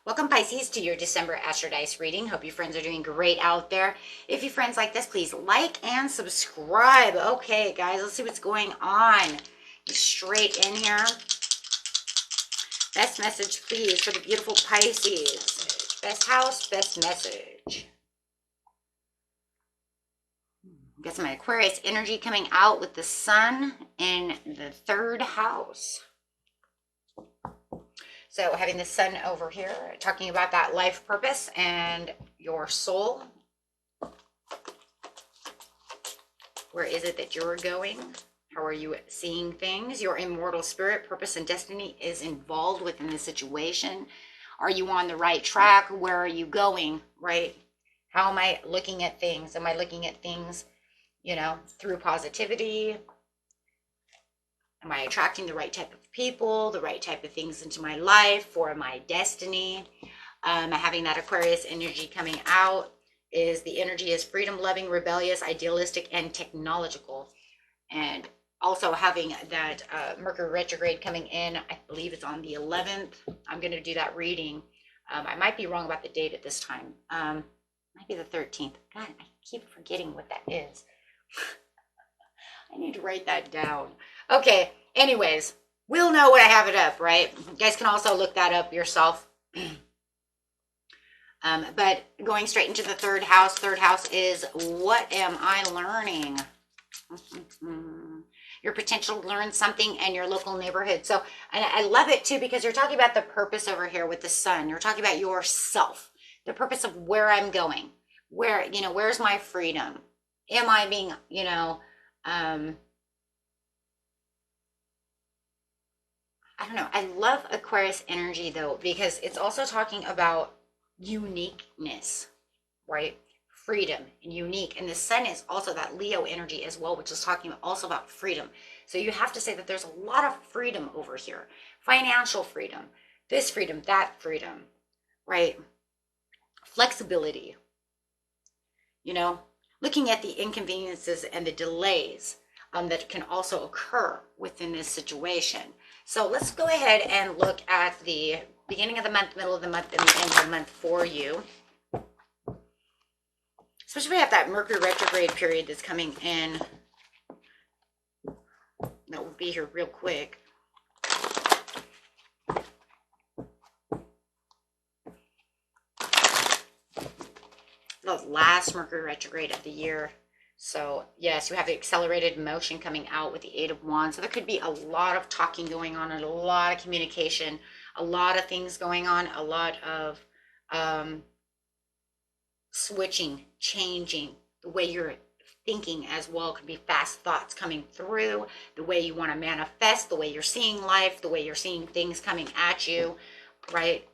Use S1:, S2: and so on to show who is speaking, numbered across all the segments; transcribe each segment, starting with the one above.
S1: Welcome, Pisces, to your December Astro Dice reading. Hope you friends are doing great out there. If you friends like this, please like and subscribe. Okay, guys, let's see what's going on. Get straight in here. Best message, please, for the beautiful Pisces. Best house, best message. Got some Aquarius energy coming out with the sun in the third house. So having the sun over here, talking about that life purpose and your soul. Where is it that you're going? How are you seeing things? Your immortal spirit, purpose, and destiny is involved within the situation. Are you on the right track? Where are you going, right? How am I looking at things? Am I looking at things, through positivity? Am I attracting the right type of people, the right type of things into my life for my destiny? Having that Aquarius energy coming out is the energy is freedom loving, rebellious, idealistic, and technological. And also having that Mercury retrograde coming in, I believe it's on the 11th. I'm going to do that reading. I might be wrong about the date at this time. Might be the 13th. God, I keep forgetting what that is. I need to write that down. Okay, anyways, we'll know when I have it up, right? You guys can also look that up yourself. But going straight into the third house is what am I learning? Your potential to learn something in your local neighborhood. So, and I love it too, because you're talking about the purpose over here with the sun. You're talking about yourself, the purpose of where I'm going, where's my freedom? Am I being, I don't know. I love Aquarius energy though, because it's also talking about uniqueness, right? Freedom and unique. And the sun is also that Leo energy as well, which is talking also about freedom. So you have to say that there's a lot of freedom over here. Financial freedom, this freedom, that freedom, right? Flexibility, looking at the inconveniences and the delays that can also occur within this situation. So let's go ahead and look at the beginning of the month, middle of the month, and the end of the month for you. Especially if we have that Mercury retrograde period that's coming in. That will be here real quick. The last Mercury retrograde of the year. So yes, you have the accelerated motion coming out with the Eight of Wands. So there could be a lot of talking going on and a lot of communication, a lot of things going on, a lot of switching, changing the way you're thinking as well. Could be fast thoughts coming through, the way you want to manifest, the way you're seeing life, the way you're seeing things coming at you, right?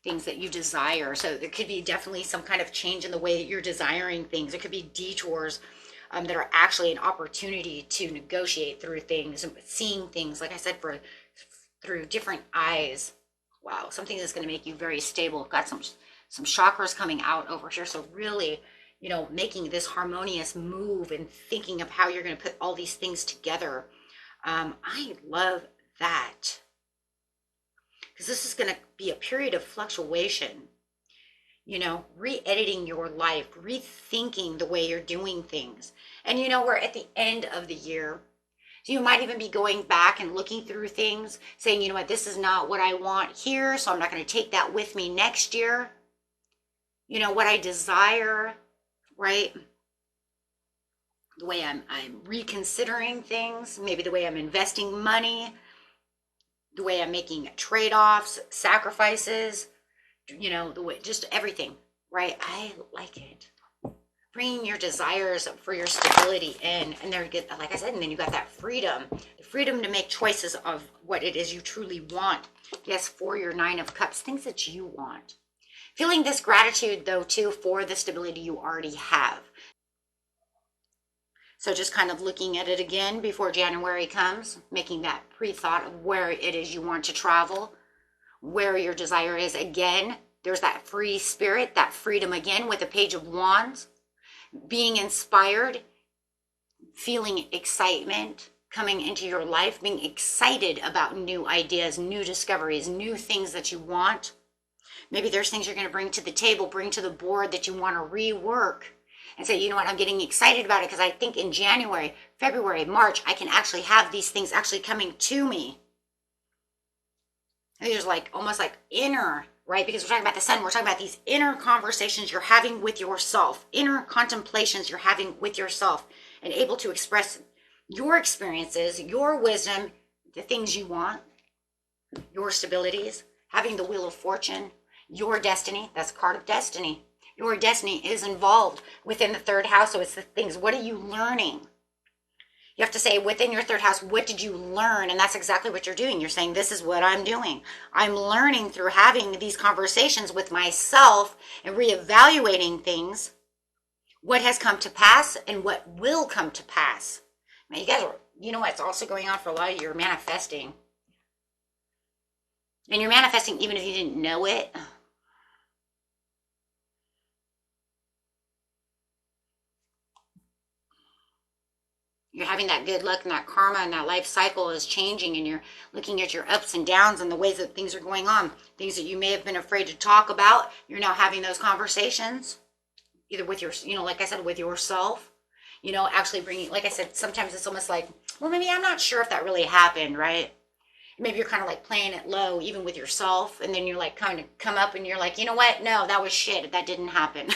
S1: Things that you desire. So there could be definitely some kind of change in the way that you're desiring things. It could be detours that are actually an opportunity to negotiate through things and seeing things, like I said, through different eyes. Wow, something that's going to make you very stable. Got some chakras coming out over here. So really, making this harmonious move and thinking of how you're going to put all these things together. I love that. Because this is going to be a period of fluctuation, re-editing your life, rethinking the way you're doing things. And we're at the end of the year. So you might even be going back and looking through things, saying, you know what, this is not what I want here, so I'm not going to take that with me next year. What I desire, right? The way I'm reconsidering things, maybe the way I'm investing money, the way I'm making trade-offs, sacrifices, the way, just everything, right? I like it. Bringing your desires for your stability in, and there, like I said, and then you got that freedom, the freedom to make choices of what it is you truly want. Yes, for your Nine of Cups, things that you want. Feeling this gratitude, though, too, for the stability you already have. So just kind of looking at it again before January comes, making that pre-thought of where it is you want to travel, where your desire is. Again, there's that free spirit, that freedom again with the Page of Wands, being inspired, feeling excitement coming into your life, being excited about new ideas, new discoveries, new things that you want, Maybe there's things you're going to bring to the table, bring to the board that you want to rework and say, you know what, I'm getting excited about it because I think in January, February, March, I can actually have these things actually coming to me. And there's like almost like inner, right? Because we're talking about the sun, we're talking about these inner conversations you're having with yourself, inner contemplations you're having with yourself, and able to express your experiences, your wisdom, the things you want, your stabilities, having the wheel of fortune, your destiny. That's part of destiny. Your destiny is involved within the third house. So it's the things, what are you learning? You have to say within your third house, what did you learn? And that's exactly what you're doing. You're saying, this is what I'm doing. I'm learning through having these conversations with myself and reevaluating things, what has come to pass and what will come to pass. Now, you guys are, you know what's also going on for a lot of you? You're manifesting. And you're manifesting even if you didn't know it. You're having that good luck and that karma and that life cycle is changing, and you're looking at your ups and downs and the ways that things are going on. Things that you may have been afraid to talk about, you're now having those conversations, either with your, you know, like I said, with yourself, you know, actually bringing, like I said, sometimes it's almost like, well, maybe I'm not sure if that really happened, right? Maybe you're kind of like playing it low, even with yourself. And then you're like kind of come up and you're like, you know what? No, that was shit. That didn't happen.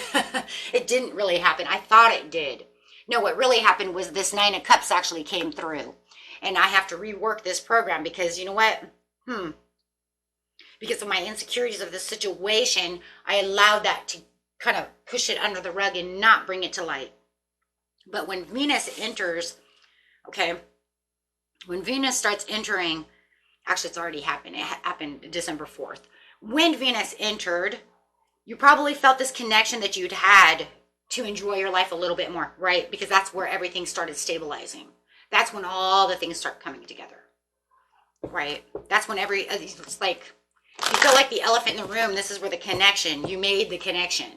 S1: It didn't really happen. I thought it did. No, what really happened was this 9 of Cups actually came through. And I have to rework this program because you know what? Because of my insecurities of the situation, I allowed that to kind of push it under the rug and not bring it to light. But when Venus enters, okay, when Venus starts entering, actually it's already happened. It happened December 4th. When Venus entered, you probably felt this connection that you'd had to enjoy your life a little bit more, right? Because that's where everything started stabilizing. That's when all the things start coming together, right? That's when it's like, you feel like the elephant in the room. This is where the connection, you made the connection.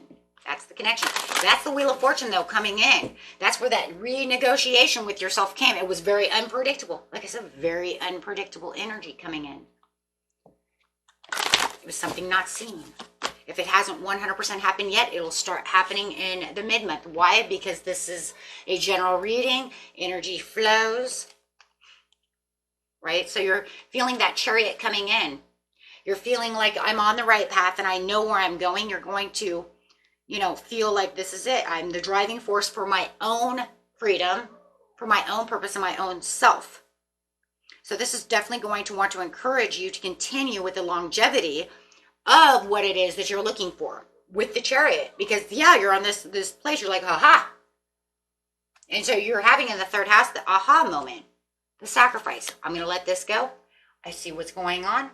S1: That's the connection. That's the Wheel of Fortune, though, coming in. That's where that renegotiation with yourself came. It was very unpredictable. Like I said, very unpredictable energy coming in. It was something not seen. If it hasn't 100% happened yet, it'll start happening in the mid-month. Why? Because this is a general reading. Energy flows, right? So you're feeling that Chariot coming in. You're feeling like I'm on the right path and I know where I'm going. You're going to, you know, feel like this is it. I'm the driving force for my own freedom, for my own purpose and my own self. So this is definitely going to want to encourage you to continue with the longevity of what it is that you're looking for with the Chariot. Because yeah, you're on this place, you're like, aha. And so you're having in the third house, the aha moment, the sacrifice. I'm going to let this go. I see what's going on.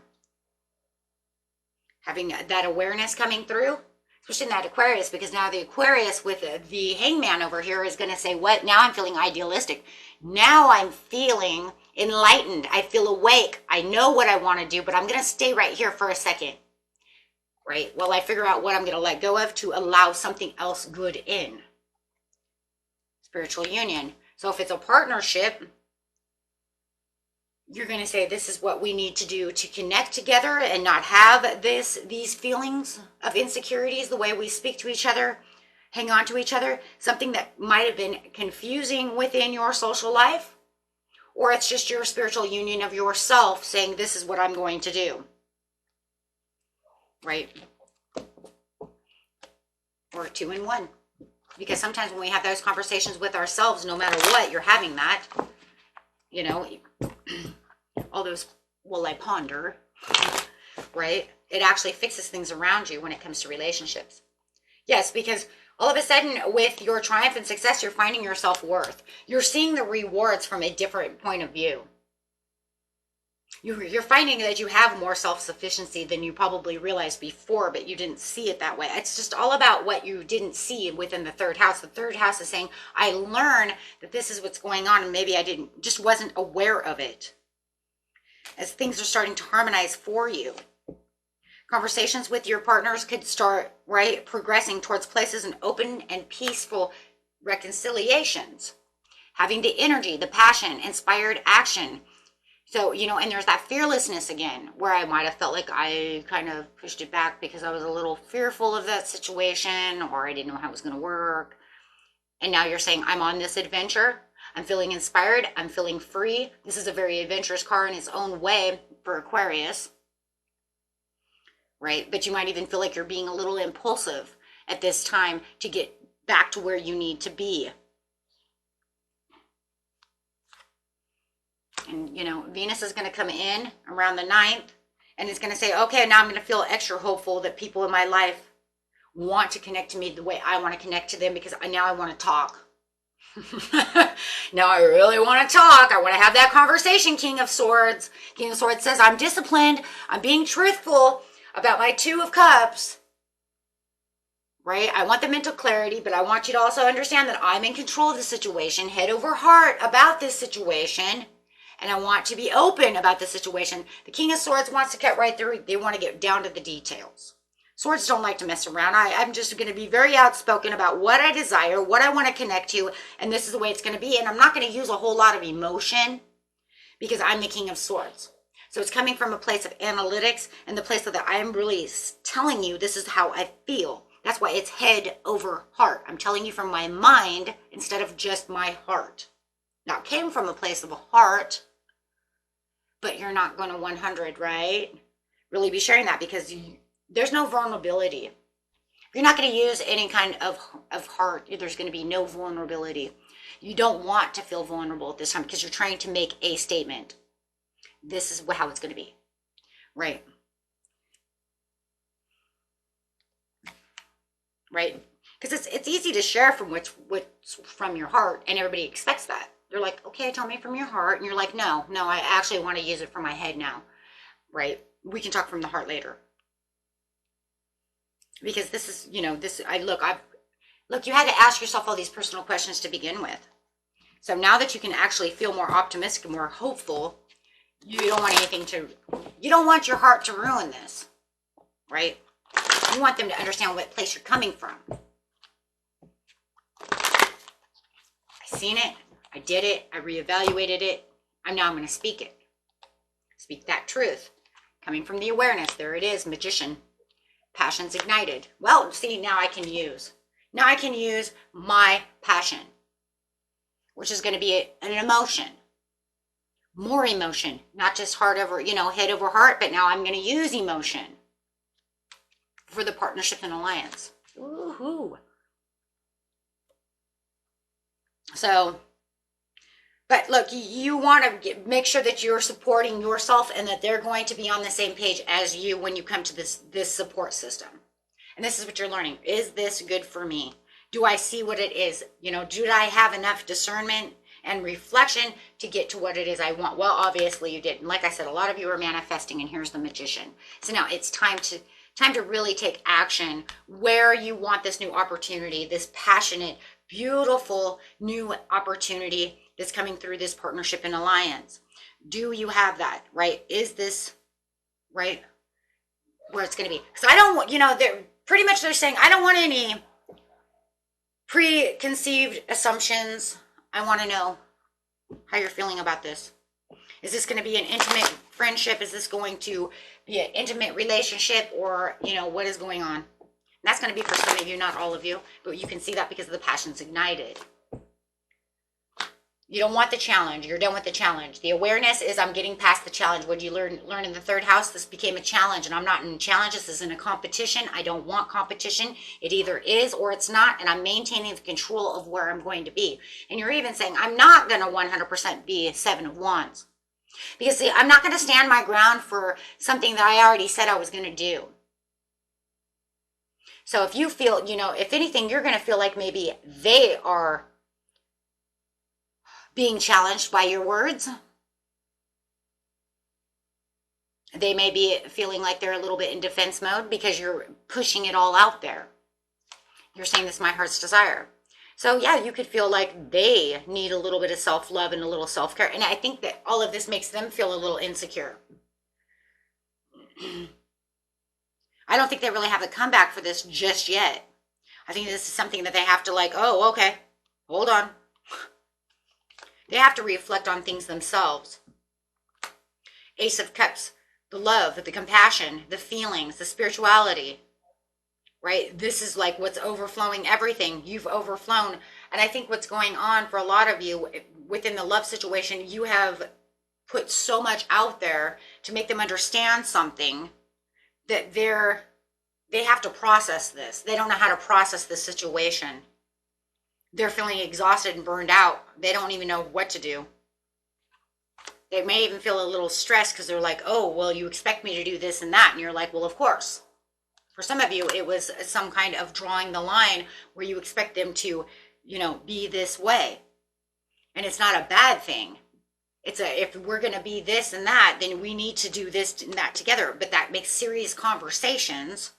S1: Having that awareness coming through, especially in that Aquarius, because now the Aquarius with the Hangman over here is going to say, what? Now I'm feeling idealistic. Now I'm feeling enlightened. I feel awake. I know what I want to do, but I'm going to stay right here for a second. Right? While I figure out what I'm going to let go of to allow something else good in. Spiritual union. So if it's a partnership, you're going to say, this is what we need to do to connect together and not have these feelings of insecurities, the way we speak to each other, hang on to each other, something that might have been confusing within your social life, or it's just your spiritual union of yourself saying, this is what I'm going to do. Right? Or 2 in 1. Because sometimes when we have those conversations with ourselves, no matter what, you're having that, you know, all those, well, I ponder, right? It actually fixes things around you when it comes to relationships. Yes, because all of a sudden with your triumph and success, you're finding your self-worth. You're seeing the rewards from a different point of view. You're finding that you have more self-sufficiency than you probably realized before, but you didn't see it that way. It's just all about what you didn't see within the third house. The third house is saying, I learn that this is what's going on, and maybe I just wasn't aware of it. As things are starting to harmonize for you. Conversations with your partners could start, right, progressing towards places and open and peaceful reconciliations. Having the energy, the passion, inspired action So, and there's that fearlessness again, where I might have felt like I kind of pushed it back because I was a little fearful of that situation, or I didn't know how it was going to work. And now you're saying, I'm on this adventure. I'm feeling inspired. I'm feeling free. This is a very adventurous card in its own way for Aquarius, right? But you might even feel like you're being a little impulsive at this time to get back to where you need to be. And, Venus is going to come in around the 9th, and it's going to say, okay, now I'm going to feel extra hopeful that people in my life want to connect to me the way I want to connect to them, because now I want to talk. Now I really want to talk. I want to have that conversation, King of Swords. King of Swords says, I'm disciplined. I'm being truthful about my 2 of Cups. Right? I want the mental clarity, but I want you to also understand that I'm in control of the situation, head over heart about this situation. And I want to be open about the situation. The King of Swords wants to cut right through. They want to get down to the details. Swords don't like to mess around. I'm just going to be very outspoken about what I desire, what I want to connect to, and this is the way it's going to be. And I'm not going to use a whole lot of emotion because I'm the King of Swords. So it's coming from a place of analytics and the place that I'm really telling you this is how I feel. That's why it's head over heart. I'm telling you from my mind instead of just my heart. Now, it came from a place of a heart, but you're not going to 100, right? Really be sharing that because there's no vulnerability. You're not going to use any kind of heart. There's going to be no vulnerability. You don't want to feel vulnerable at this time because you're trying to make a statement. This is how it's going to be, right? Right? Because it's easy to share from what's from your heart, and everybody expects that. They're like, okay, tell me from your heart. And you're like, no, I actually want to use it from my head now, right? We can talk from the heart later. Because this is, look, you had to ask yourself all these personal questions to begin with. So now that you can actually feel more optimistic and more hopeful, you don't want your heart to ruin this, right? You want them to understand what place you're coming from. I seen it. I did it. I reevaluated it. I'm going to speak it. Speak that truth. Coming from the awareness. There it is, Magician. Passions ignited. Well, see, now I can use my passion, which is going to be an emotion. More emotion. Not just heart over, head over heart, but now I'm going to use emotion for the partnership and alliance. Woohoo. So, but look, you want to make sure that you're supporting yourself and that they're going to be on the same page as you when you come to this support system. And this is what you're learning. Is this good for me? Do I see what it is? Do I have enough discernment and reflection to get to what it is I want? Well, obviously you did. And like I said, a lot of you are manifesting, and here's the Magician. So now it's time to really take action where you want this new opportunity, this passionate, beautiful new opportunity that's coming through this partnership and alliance. Do you have that, right? Is this, right, where it's going to be? Because I don't want, they're saying, I don't want any preconceived assumptions. I want to know how you're feeling about this. Is this going to be an intimate friendship? Is this going to be an intimate relationship? Or, what is going on? And that's going to be for some of you, not all of you. But you can see that because of the passions ignited. You don't want the challenge. You're done with the challenge. The awareness is I'm getting past the challenge. What did you learn in the 3rd house? This became a challenge, and I'm not in challenges. This isn't a competition. I don't want competition. It either is or it's not, and I'm maintaining the control of where I'm going to be. And you're even saying I'm not going to 100% be a 7 of Wands. Because, see, I'm not going to stand my ground for something that I already said I was going to do. So if you feel, if anything, you're going to feel like maybe they are being challenged by your words. They may be feeling like they're a little bit in defense mode because you're pushing it all out there. You're saying this is my heart's desire. So yeah, you could feel like they need a little bit of self-love and a little self-care. And I think that all of this makes them feel a little insecure. I don't think they really have a comeback for this just yet. I think this is something that they have to oh, okay, hold on. They have to reflect on things themselves. Ace of Cups, the love, the compassion, the feelings, the spirituality, right? This is like what's overflowing everything. You've overflown. And I think what's going on for a lot of you within the love situation, you have put so much out there to make them understand something that they have to process this. They don't know how to process this situation. They're feeling exhausted and burned out. They don't even know what to do. They may even feel a little stressed because they're like, oh, well, you expect me to do this and that. And you're like, well, of course. For some of you, it was some kind of drawing the line where you expect them to, be this way. And it's not a bad thing. If we're going to be this and that, then we need to do this and that together. But that makes serious conversations.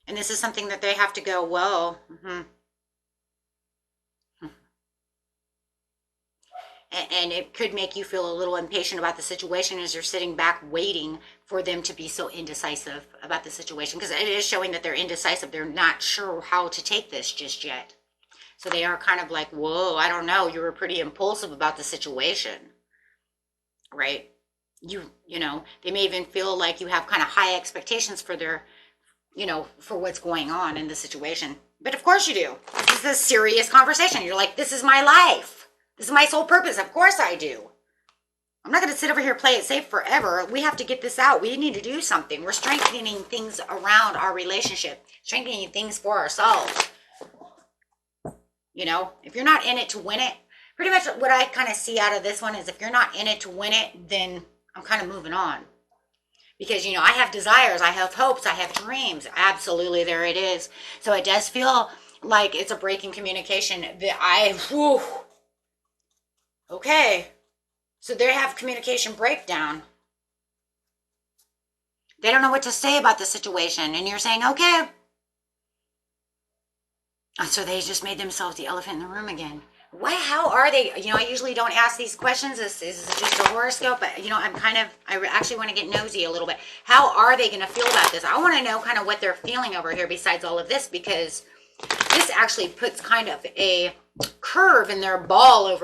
S1: And this is something that they have to go, well, And it could make you feel a little impatient about the situation as you're sitting back waiting for them to be so indecisive about the situation. Because it is showing that they're indecisive. They're not sure how to take this just yet. So they are kind of like, whoa, I don't know. You were pretty impulsive about the situation, right? They may even feel like you have kind of high expectations for their, for what's going on in the situation. But of course you do. This is a serious conversation. You're like, this is my life. This is my sole purpose. Of course I do. I'm not going to sit over here, play it safe forever. We have to get this out. We need to do something. We're strengthening things around our relationship, strengthening things for ourselves. If you're not in it to win it, pretty much what I kind of see out of this one is if you're not in it to win it, then I'm kind of moving on. Because, I have desires, I have hopes, I have dreams. Absolutely, there it is. So it does feel like it's a break in communication that okay. So they have communication breakdown. They don't know what to say about the situation. And you're saying, okay. And so they just made themselves the elephant in the room again. How are they? I usually don't ask these questions. This is just a horoscope. But, I actually want to get nosy a little bit. How are they going to feel about this? I want to know kind of what they're feeling over here besides all of this. Because this actually puts kind of a curve in their ball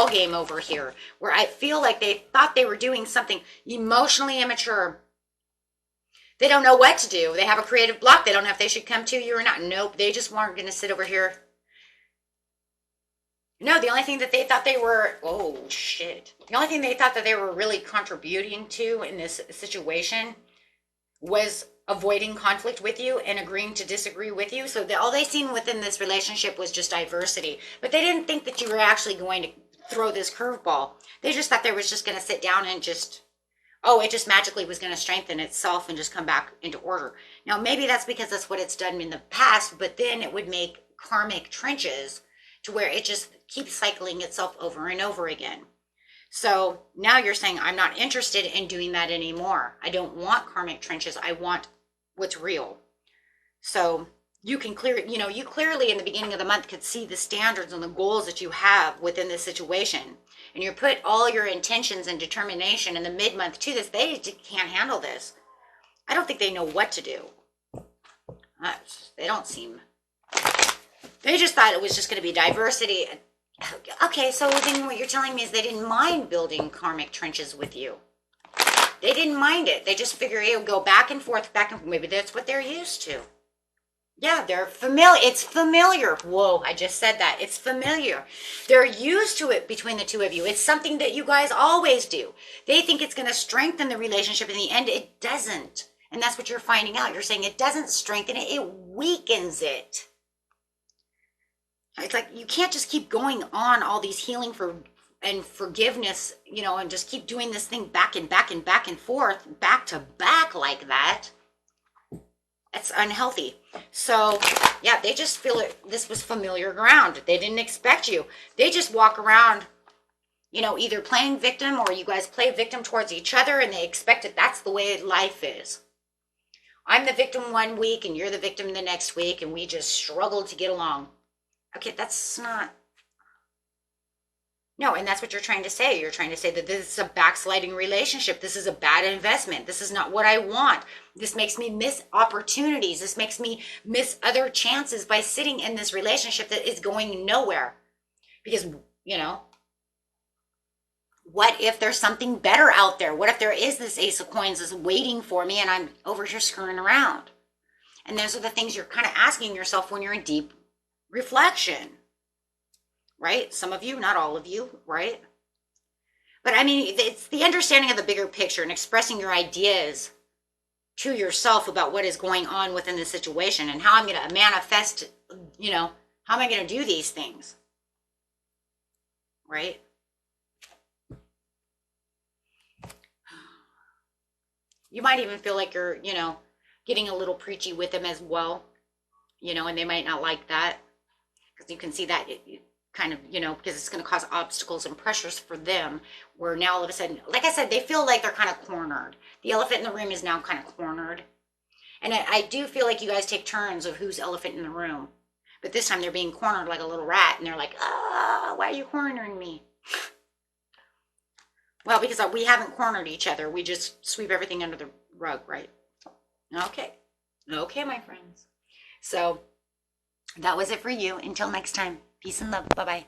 S1: game over here, where I feel like they thought they were doing something emotionally immature. They don't know what to do. They have a creative block. They don't know if they should come to you or not. Nope. They just weren't going to sit over here. No, the only thing that they thought they were, the only thing they thought that they were really contributing to in this situation was avoiding conflict with you and agreeing to disagree with you. So all they seen within this relationship was just diversity. But they didn't think that you were actually going to throw this curveball. They just thought they was just going to sit down and it just magically was going to strengthen itself and just come back into order. Now, maybe that's because that's what it's done in the past, but then it would make karmic trenches to where it just keeps cycling itself over and over again. So now you're saying, I'm not interested in doing that anymore. I don't want karmic trenches. I want what's real. So you can you clearly in the beginning of the month could see the standards and the goals that you have within this situation. And you put all your intentions and determination in the mid-month to this. They can't handle this. I don't think they know what to do. They don't seem... They just thought it was just going to be diversity. Okay, so then what you're telling me is they didn't mind building karmic trenches with you. They didn't mind it. They just figure it would go back and forth. Maybe that's what they're used to. Yeah, they're familiar. It's familiar. Whoa, I just said that. It's familiar. They're used to it between the two of you. It's something that you guys always do. They think it's going to strengthen the relationship. In the end, it doesn't. And that's what you're finding out. You're saying it doesn't strengthen it. It weakens it. It's like you can't just keep going on all these healing and forgiveness, and just keep doing this thing back and back and back and forth, back to back like that. It's unhealthy. So, yeah, they just feel this was familiar ground. They didn't expect you. They just walk around, either playing victim or you guys play victim towards each other and they expect it. That's the way life is. I'm the victim one week and you're the victim the next week and we just struggle to get along. Okay, that's not... No, and that's what you're trying to say. You're trying to say that this is a backsliding relationship. This is a bad investment. This is not what I want. This makes me miss opportunities. This makes me miss other chances by sitting in this relationship that is going nowhere. Because, What if there's something better out there? What if there is this Ace of Coins is waiting for me and I'm over here screwing around? And those are the things you're kind of asking yourself when you're in deep reflection, right? Some of you, not all of you, right? But I mean, it's the understanding of the bigger picture and expressing your ideas to yourself about what is going on within the situation and how I'm going to manifest, you know, how am I going to do these things, right? You might even feel like you're, you know, getting a little preachy with them as well, you know, and they might not like that because you can see that it kind of, you know, because it's going to cause obstacles and pressures for them where now all of a sudden, like I said, they feel like they're kind of cornered. The elephant in the room is now kind of cornered. And I do feel like you guys take turns of who's elephant in the room. But this time they're being cornered like a little rat and they're like, ah, why are you cornering me? Well, because we haven't cornered each other. We just sweep everything under the rug, right? Okay. Okay, my friends. So that was it for you. Until next time. Peace and love. Bye-bye.